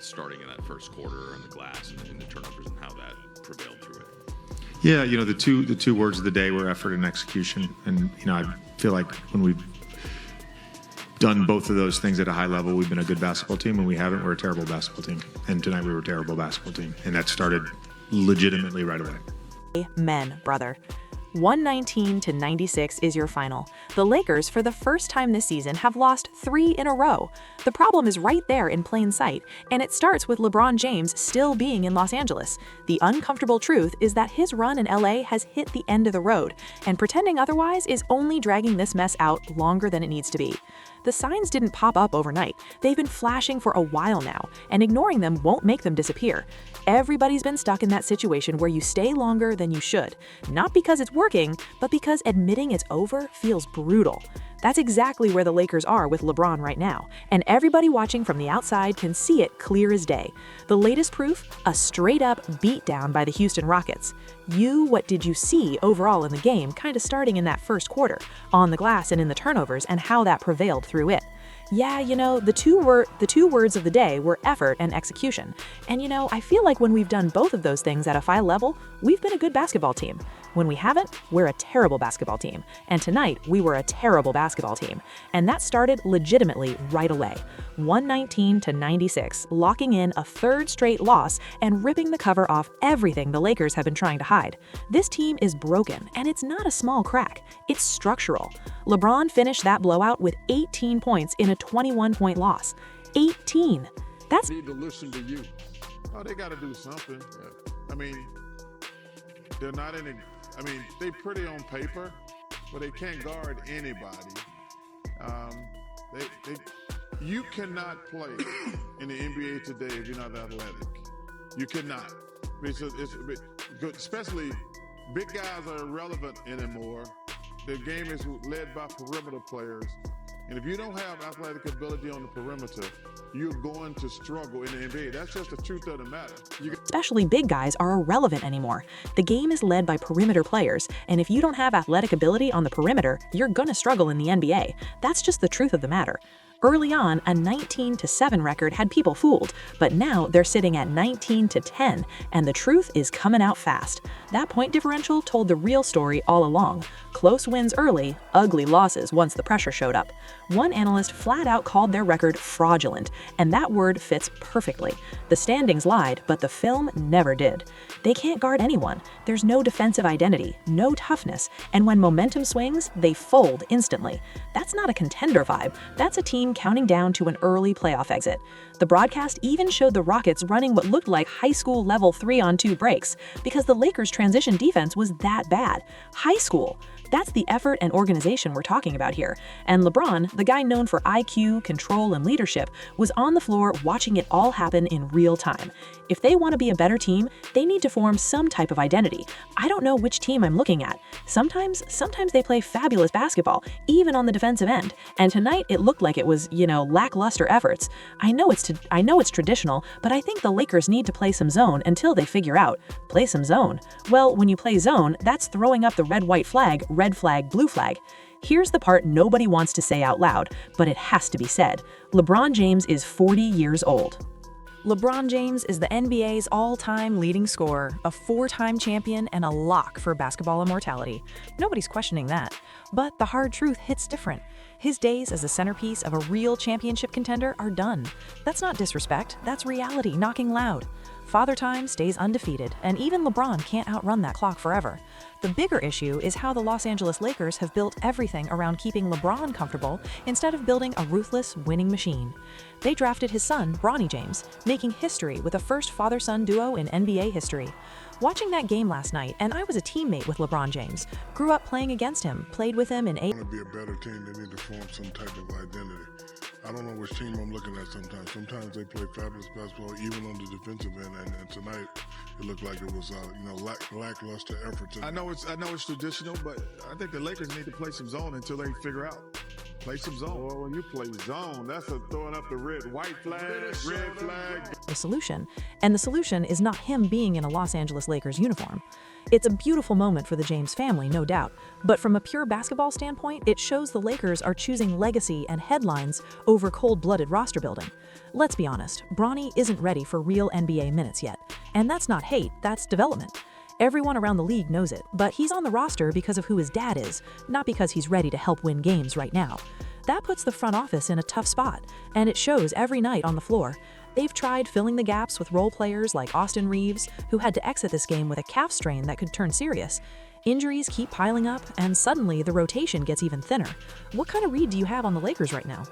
starting in that first quarter and the glass and the turnovers and how that prevailed through it. Yeah, the two words of the day were effort and execution. And, I feel like when we've done both of those things at a high level, we've been a good basketball team. When we haven't, we're a terrible basketball team. And tonight we were a terrible basketball team. And that started legitimately right away. Men, brother. 119-96 is your final. The Lakers, for the first time this season, have lost 3 in a row. The problem is right there in plain sight, and it starts with LeBron James still being in Los Angeles. The uncomfortable truth is that his run in LA has hit the end of the road, and pretending otherwise is only dragging this mess out longer than it needs to be. The signs didn't pop up overnight. They've been flashing for a while now, and ignoring them won't make them disappear. Everybody's been stuck in that situation where you stay longer than you should, not because it's working, but because admitting it's over feels brutal. That's exactly where the Lakers are with LeBron right now, and everybody watching from the outside can see it clear as day. The latest proof? A straight-up beatdown by the Houston Rockets. What did you see overall in the game, kind of starting in that first quarter, on the glass and in the turnovers, and how that prevailed through it? Yeah, the two words of the day were effort and execution. And I feel like when we've done both of those things at a high level, we've been a good basketball team. When we haven't, we're a terrible basketball team. And tonight, we were a terrible basketball team. And that started legitimately right away. 119-96, locking in a third straight loss and ripping the cover off everything the Lakers have been trying to hide. This team is broken, and it's not a small crack. It's structural. LeBron finished that blowout with 18 points in a 21-point loss. 18. That's need to listen to you. Oh, they got to do something. I mean, they're not in a. I mean, they pretty on paper, but they can't guard anybody. You cannot play in the NBA today if you're not athletic. You cannot. Especially big guys are irrelevant anymore. The game is led by perimeter players. And if you don't have athletic ability on the perimeter, you're going to struggle in the NBA. That's just the truth of the matter. Especially big guys are irrelevant anymore. The game is led by perimeter players, and if you don't have athletic ability on the perimeter, you're gonna struggle in the NBA. That's just the truth of the matter. Early on, a 19-7 record had people fooled, but now they're sitting at 19-10, and the truth is coming out fast. That point differential told the real story all along. Close wins early, ugly losses once the pressure showed up. One analyst flat out called their record fraudulent, and that word fits perfectly. The standings lied, but the film never did. They can't guard anyone. There's no defensive identity, no toughness, and when momentum swings, they fold instantly. That's not a contender vibe. That's a team counting down to an early playoff exit. The broadcast even showed the Rockets running what looked like high school level 3-on-2 breaks because the Lakers' transition defense was that bad. High school. That's the effort and organization we're talking about here. And LeBron, the guy known for IQ, control, and leadership, was on the floor watching it all happen in real time. If they want to be a better team, they need to form some type of identity. I don't know which team I'm looking at. Sometimes they play fabulous basketball, even on the defensive end. And tonight it looked like it was, lackluster efforts. I know it's traditional, but I think the Lakers need to play some zone until they figure out. Play some zone. Well, when you play zone, that's throwing up the red-white flag, red flag, blue flag. Here's the part nobody wants to say out loud, but it has to be said. LeBron James is 40 years old. LeBron James is the NBA's all-time leading scorer, a 4-time champion, and a lock for basketball immortality. Nobody's questioning that. But the hard truth hits different. His days as a centerpiece of a real championship contender are done. That's not disrespect, that's reality knocking loud. Father Time stays undefeated, and even LeBron can't outrun that clock forever. The bigger issue is how the Los Angeles Lakers have built everything around keeping LeBron comfortable instead of building a ruthless, winning machine. They drafted his son, Bronny James, making history with the first father-son duo in NBA history. Watching that game last night, and I was a teammate with LeBron James, grew up playing against him, played with him in Want to be a better team, they need to form some type of identity. I don't know which team I'm looking at sometimes. Sometimes they play fabulous basketball, even on the defensive end, and tonight it looked like it was, lackluster efforts. I know it's traditional, but I think the Lakers need to play some zone until they figure out. Play some zone. Well, when you play zone, that's a throwing up the white flag, red flag. The solution, and the solution is not him being in a Los Angeles Lakers uniform. It's a beautiful moment for the James family, no doubt, but from a pure basketball standpoint, it shows the Lakers are choosing legacy and headlines over cold-blooded roster building. Let's be honest, Bronny isn't ready for real NBA minutes yet, and that's not hate, that's development. Everyone around the league knows it, but he's on the roster because of who his dad is, not because he's ready to help win games right now. That puts the front office in a tough spot, and it shows every night on the floor. They've tried filling the gaps with role players like Austin Reeves, who had to exit this game with a calf strain that could turn serious. Injuries keep piling up, and suddenly the rotation gets even thinner. What kind of read do you have on the Lakers right now?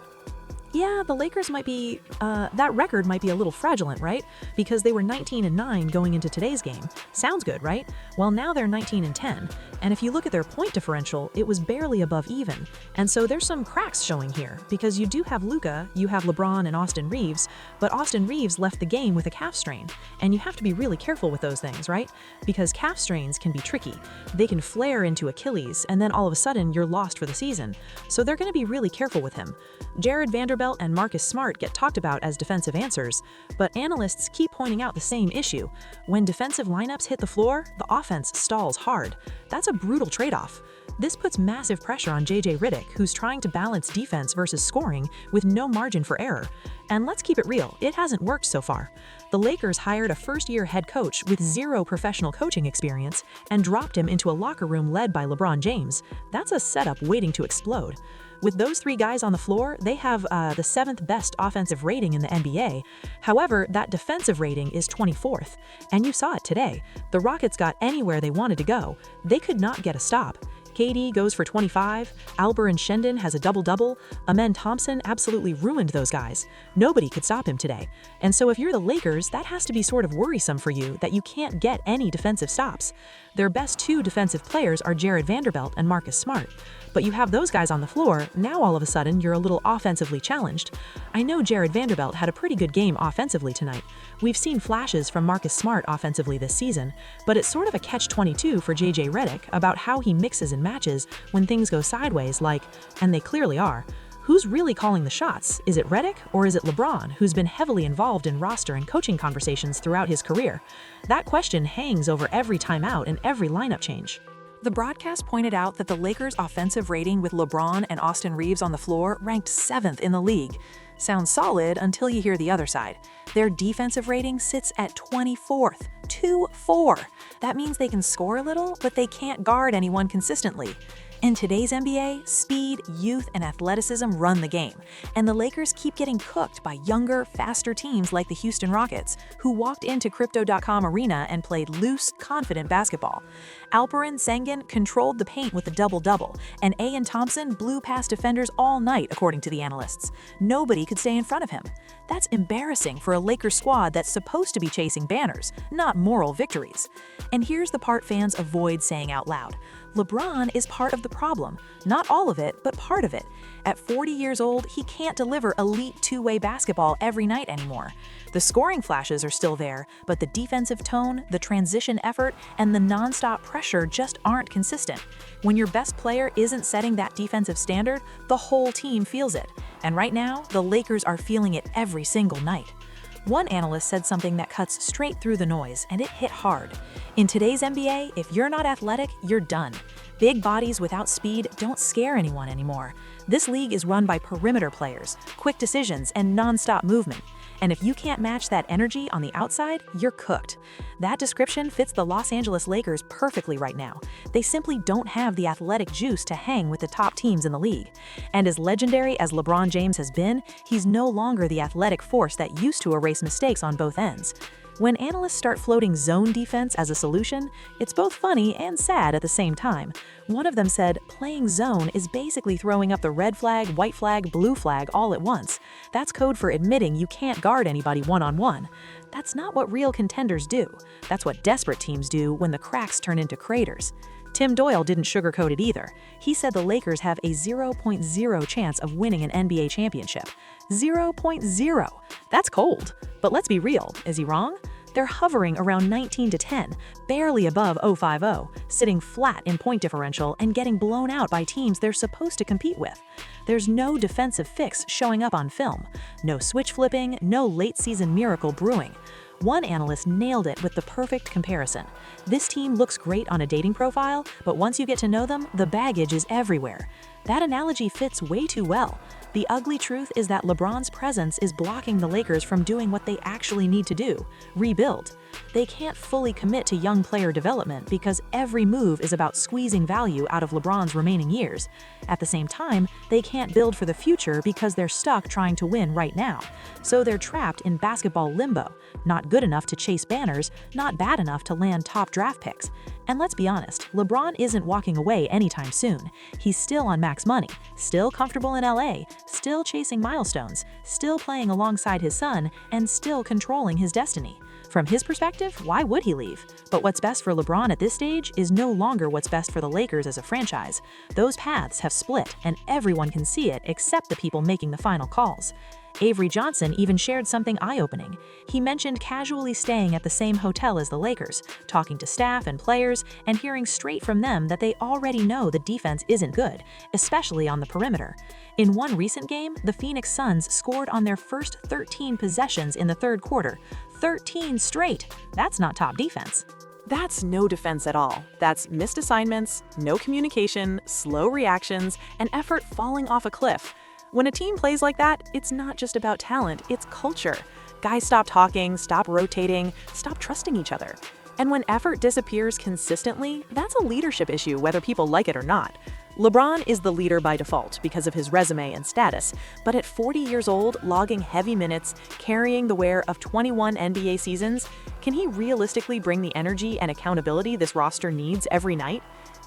Yeah, the Lakers might be, that record might be a little fraudulent, right? Because they were 19-9 going into today's game. Sounds good, right? Well, now they're 19-10, and if you look at their point differential, it was barely above even. And so there's some cracks showing here, because you do have Luka, you have LeBron and Austin Reeves, but Austin Reeves left the game with a calf strain, and you have to be really careful with those things, right? Because calf strains can be tricky. They can flare into Achilles, and then all of a sudden you're lost for the season. So they're going to be really careful with him. Jared Vanderbilt and Marcus Smart get talked about as defensive answers, but analysts keep pointing out the same issue. When defensive lineups hit the floor, the offense stalls hard. That's a brutal trade-off. This puts massive pressure on JJ Redick, who's trying to balance defense versus scoring with no margin for error. And let's keep it real, it hasn't worked so far. The Lakers hired a first-year head coach with zero professional coaching experience and dropped him into a locker room led by LeBron James. That's a setup waiting to explode. With those three guys on the floor, they have the 7th best offensive rating in the NBA. However, that defensive rating is 24th. And you saw it today. The Rockets got anywhere they wanted to go. They could not get a stop. KD goes for 25, Alperen Sengun has a double-double, Amen Thompson absolutely ruined those guys. Nobody could stop him today. And so if you're the Lakers, that has to be sort of worrisome for you that you can't get any defensive stops. Their best two defensive players are Jared Vanderbilt and Marcus Smart. But you have those guys on the floor, now all of a sudden you're a little offensively challenged. I know Jared Vanderbilt had a pretty good game offensively tonight. We've seen flashes from Marcus Smart offensively this season, but it's sort of a catch-22 for JJ Redick about how he mixes and matches when things go sideways like, and they clearly are. Who's really calling the shots? Is it Redick or is it LeBron, who's been heavily involved in roster and coaching conversations throughout his career? That question hangs over every timeout and every lineup change. The broadcast pointed out that the Lakers' offensive rating with LeBron and Austin Reeves on the floor ranked 7th in the league. Sounds solid until you hear the other side. Their defensive rating sits at 24th. 2-4. That means they can score a little, but they can't guard anyone consistently. In today's NBA, speed, youth, and athleticism run the game, and the Lakers keep getting cooked by younger, faster teams like the Houston Rockets, who walked into Crypto.com Arena and played loose, confident basketball. Alperen Sengun controlled the paint with a double-double, and Amen Thompson blew past defenders all night, according to the analysts. Nobody could stay in front of him. That's embarrassing for a Lakers squad that's supposed to be chasing banners, not moral victories. And here's the part fans avoid saying out loud. LeBron is part of the problem. Not all of it, but part of it. At 40 years old, he can't deliver elite two-way basketball every night anymore. The scoring flashes are still there, but the defensive tone, the transition effort, and the nonstop pressure just aren't consistent. When your best player isn't setting that defensive standard, the whole team feels it. And right now, the Lakers are feeling it every single night. One analyst said something that cuts straight through the noise, and it hit hard. In today's NBA, if you're not athletic, you're done. Big bodies without speed don't scare anyone anymore. This league is run by perimeter players, quick decisions, and non-stop movement. And if you can't match that energy on the outside, you're cooked. That description fits the Los Angeles Lakers perfectly right now. They simply don't have the athletic juice to hang with the top teams in the league. And as legendary as LeBron James has been, he's no longer the athletic force that used to erase mistakes on both ends. When analysts start floating zone defense as a solution, it's both funny and sad at the same time. One of them said, playing zone is basically throwing up the red flag, white flag, blue flag all at once. That's code for admitting you can't guard anybody one-on-one. That's not what real contenders do. That's what desperate teams do when the cracks turn into craters. Tim Doyle didn't sugarcoat it either. He said the Lakers have a 0.0 chance of winning an NBA championship. 0.0. That's cold. But let's be real. Is he wrong? They're hovering around 19-10, barely above 0.50, sitting flat in point differential and getting blown out by teams they're supposed to compete with. There's no defensive fix showing up on film, no switch flipping, no late-season miracle brewing. One analyst nailed it with the perfect comparison. This team looks great on a dating profile, but once you get to know them, the baggage is everywhere. That analogy fits way too well. The ugly truth is that LeBron's presence is blocking the Lakers from doing what they actually need to do: rebuild. They can't fully commit to young player development because every move is about squeezing value out of LeBron's remaining years. At the same time, they can't build for the future because they're stuck trying to win right now. So they're trapped in basketball limbo, not good enough to chase banners, not bad enough to land top draft picks. And let's be honest, LeBron isn't walking away anytime soon. He's still on max money, still comfortable in LA, still chasing milestones, still playing alongside his son, and still controlling his destiny. From his perspective, why would he leave? But what's best for LeBron at this stage is no longer what's best for the Lakers as a franchise. Those paths have split, and everyone can see it except the people making the final calls. Avery Johnson even shared something eye-opening. He mentioned casually staying at the same hotel as the Lakers, talking to staff and players, and hearing straight from them that they already know the defense isn't good, especially on the perimeter. In one recent game, the Phoenix Suns scored on their first 13 possessions in the third quarter. 13 straight! That's not top defense. That's no defense at all. That's missed assignments, no communication, slow reactions, and effort falling off a cliff. When a team plays like that, it's not just about talent, it's culture. Guys stop talking, stop rotating, stop trusting each other. And when effort disappears consistently, that's a leadership issue whether people like it or not. LeBron is the leader by default because of his resume and status, but at 40 years old, logging heavy minutes, carrying the wear of 21 NBA seasons, can he realistically bring the energy and accountability this roster needs every night?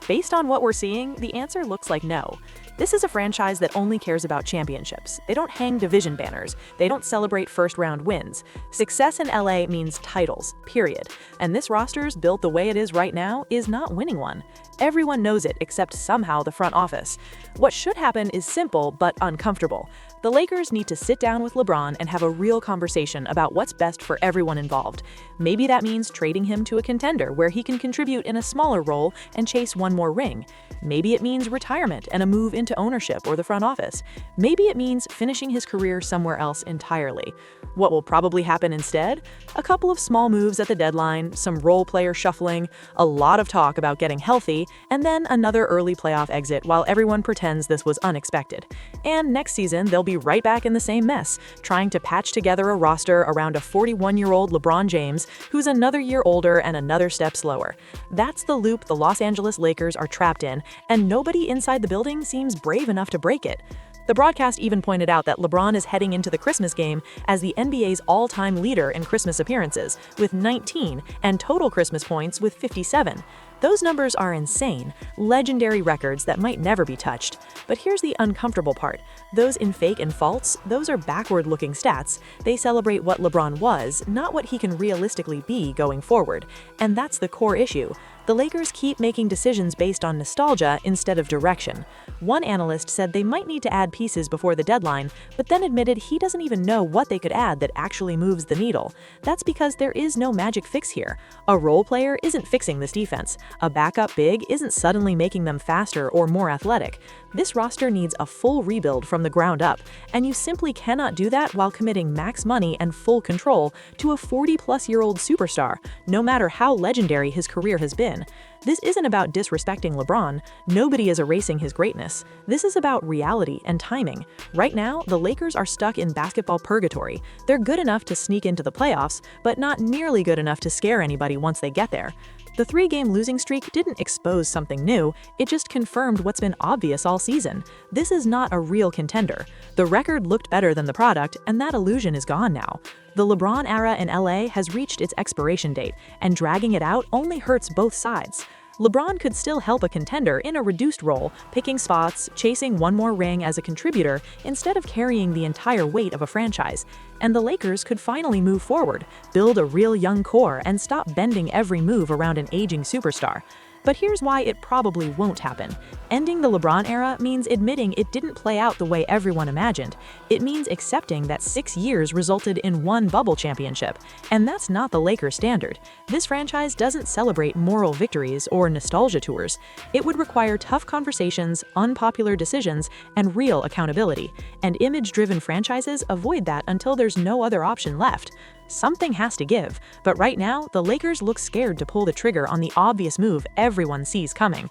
Based on what we're seeing, the answer looks like no. This is a franchise that only cares about championships. They don't hang division banners. They don't celebrate first-round wins. Success in LA means titles, period. And this roster's built the way it is right now is not winning one. Everyone knows it except somehow the front office. What should happen is simple but uncomfortable. The Lakers need to sit down with LeBron and have a real conversation about what's best for everyone involved. Maybe that means trading him to a contender where he can contribute in a smaller role and chase one more ring. Maybe it means retirement and a move into ownership or the front office. Maybe it means finishing his career somewhere else entirely. What will probably happen instead? A couple of small moves at the deadline, some role player shuffling, a lot of talk about getting healthy, and then another early playoff exit while everyone pretends this was unexpected. And next season, they'll be right back in the same mess, trying to patch together a roster around a 41-year-old LeBron James who's another year older and another step slower. That's the loop the Los Angeles Lakers are trapped in, and nobody inside the building seems brave enough to break it. The broadcast even pointed out that LeBron is heading into the Christmas game as the NBA's all-time leader in Christmas appearances, with 19, and total Christmas points with 57. Those numbers are insane, legendary records that might never be touched. But here's the uncomfortable part. Those in fake and false, those are backward-looking stats. They celebrate what LeBron was, not what he can realistically be going forward. And that's the core issue. The Lakers keep making decisions based on nostalgia instead of direction. One analyst said they might need to add pieces before the deadline, but then admitted he doesn't even know what they could add that actually moves the needle. That's because there is no magic fix here. A role player isn't fixing this defense. A backup big isn't suddenly making them faster or more athletic. This roster needs a full rebuild from the ground up, and you simply cannot do that while committing max money and full control to a 40-plus-year-old superstar, no matter how legendary his career has been. This isn't about disrespecting LeBron. Nobody is erasing his greatness. This is about reality and timing. Right now, the Lakers are stuck in basketball purgatory. They're good enough to sneak into the playoffs, but not nearly good enough to scare anybody once they get there. The 3-game losing streak didn't expose something new, it just confirmed what's been obvious all season. This is not a real contender. The record looked better than the product, and that illusion is gone now. The LeBron era in LA has reached its expiration date, and dragging it out only hurts both sides. LeBron could still help a contender in a reduced role, picking spots, chasing one more ring as a contributor instead of carrying the entire weight of a franchise. And the Lakers could finally move forward, build a real young core, and stop bending every move around an aging superstar. But here's why it probably won't happen. Ending the LeBron era means admitting it didn't play out the way everyone imagined. It means accepting that 6 years resulted in one bubble championship. And that's not the Lakers standard. This franchise doesn't celebrate moral victories or nostalgia tours. It would require tough conversations, unpopular decisions, and real accountability. And image-driven franchises avoid that until there's no other option left. Something has to give, but right now, the Lakers look scared to pull the trigger on the obvious move everyone sees coming.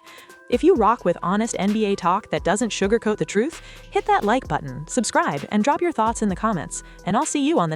If you rock with honest NBA talk that doesn't sugarcoat the truth, hit that like button, subscribe, and drop your thoughts in the comments, and I'll see you on the